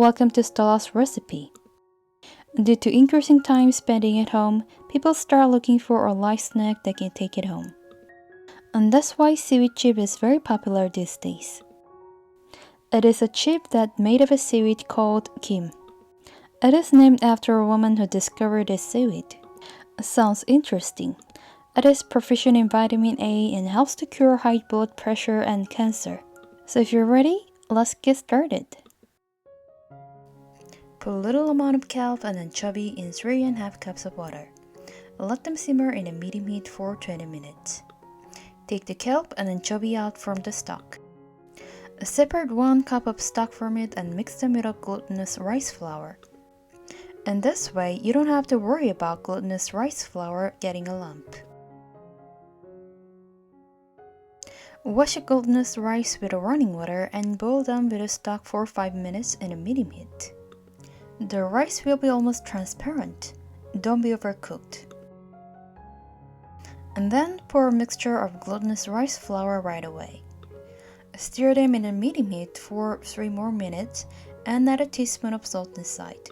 Welcome to Stella's recipe. Due to increasing time spending at home, people start looking for a light snack they can take at home. And that's why seaweed chip is very popular these days. It is a chip that's made of a seaweed called kim. It is named after a woman who discovered this seaweed. Sounds interesting. It is proficient in vitamin A and helps to cure high blood pressure and cancer. So if you're ready, let's get started. Put a little amount of kelp and anchovy in 3½ cups of water. Let them simmer in a medium heat for 20 minutes. Take the kelp and anchovy out from the stock. Separate 1 cup of stock from it and mix them with a glutinous rice flour. And this way, you don't have to worry about glutinous rice flour getting a lump. Wash the glutinous rice with running water and boil them with the stock for 5 minutes in a medium heat. The rice will be almost transparent. Don't be overcooked. And then pour a mixture of glutinous rice flour right away. Stir them in a medium heat for 3 more minutes and add a teaspoon of salt inside.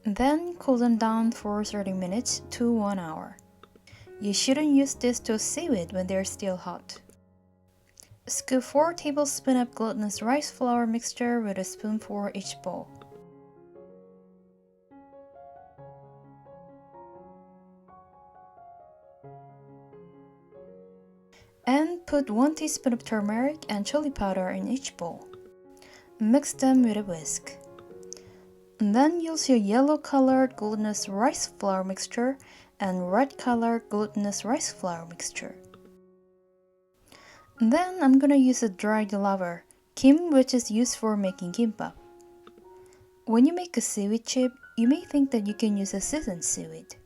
Then cool them down for 30 minutes to 1 hour. You shouldn't use this to seaweed when they're still hot. Scoop 4 tablespoons of glutinous rice flour mixture with a spoon for each bowl. And put 1 teaspoon of turmeric and chili powder in each bowl. Mix them with a whisk. And then use your yellow-colored glutinous rice flour mixture and red-colored glutinous rice flour mixture. And then I'm gonna use a dried lava, kim, which is used for making kimbap. When you make a seaweed chip, you may think that you can use a seasoned seaweed.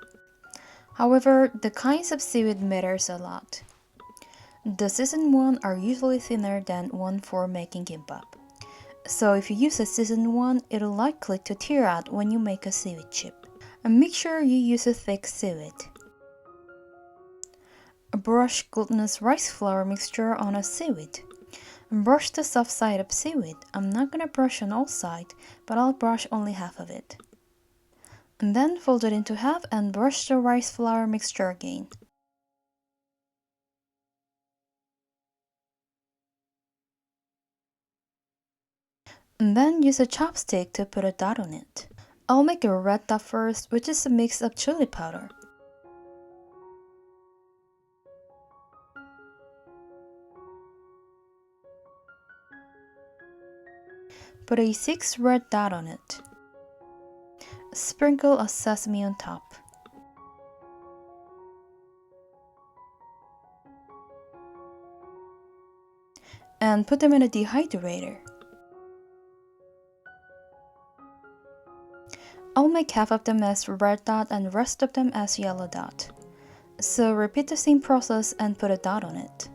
However, the kinds of seaweed matters a lot. The seasoned ones are usually thinner than one for making kimbap. So if you use a seasoned one, it'll likely to tear out when you make a seaweed chip. And make sure you use a thick seaweed. Brush glutinous rice flour mixture on a seaweed. Brush the soft side of seaweed. I'm not gonna brush on all sides, but I'll brush only half of it. And then fold it into half and brush the rice flour mixture again. And then use a chopstick to put a dot on it. I'll make a red dot first, which is a mix of chili powder. Put a 6 red dot on it. Sprinkle a sesame on top. And put them in a dehydrator. I'll make half of them as red dot and rest of them as yellow dot. So repeat the same process and put a dot on it.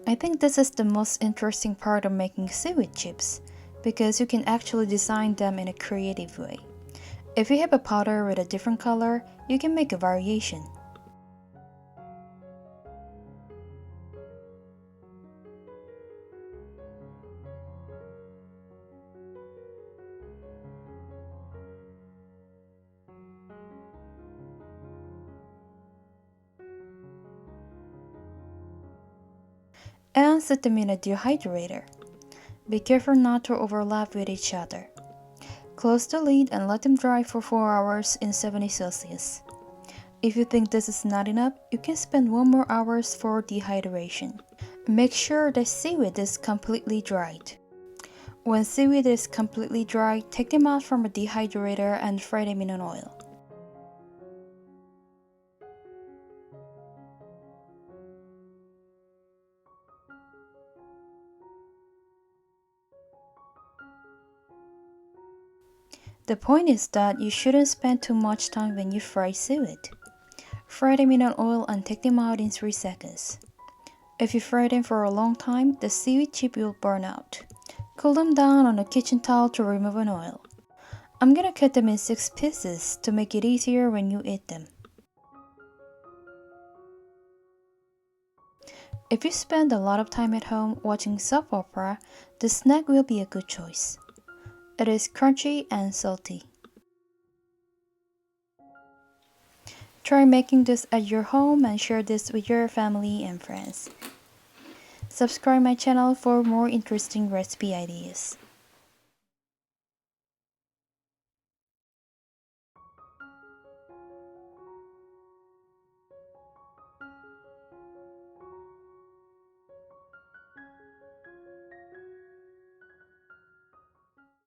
I think this is the most interesting part of making seaweed chips, because you can actually design them in a creative way. If you have a powder with a different color, you can make a variation. And set them in a dehydrator. Be careful not to overlap with each other. Close the lid and let them dry for 4 hours in 70 Celsius. If you think this is not enough, you can spend 1 more hour for dehydration. Make sure the seaweed is completely dried. When seaweed is completely dry, take them out from a dehydrator and fry them in an oil. The point is that you shouldn't spend too much time when you fry seaweed. Fry them in an oil and take them out in 3 seconds. If you fry them for a long time, the seaweed chip will burn out. Cool them down on a kitchen towel to remove an oil. I'm gonna cut them in 6 pieces to make it easier when you eat them. If you spend a lot of time at home watching soap opera, this snack will be a good choice. It is crunchy and salty. Try making this at your home and share this with your family and friends. Subscribe my channel for more interesting recipe ideas.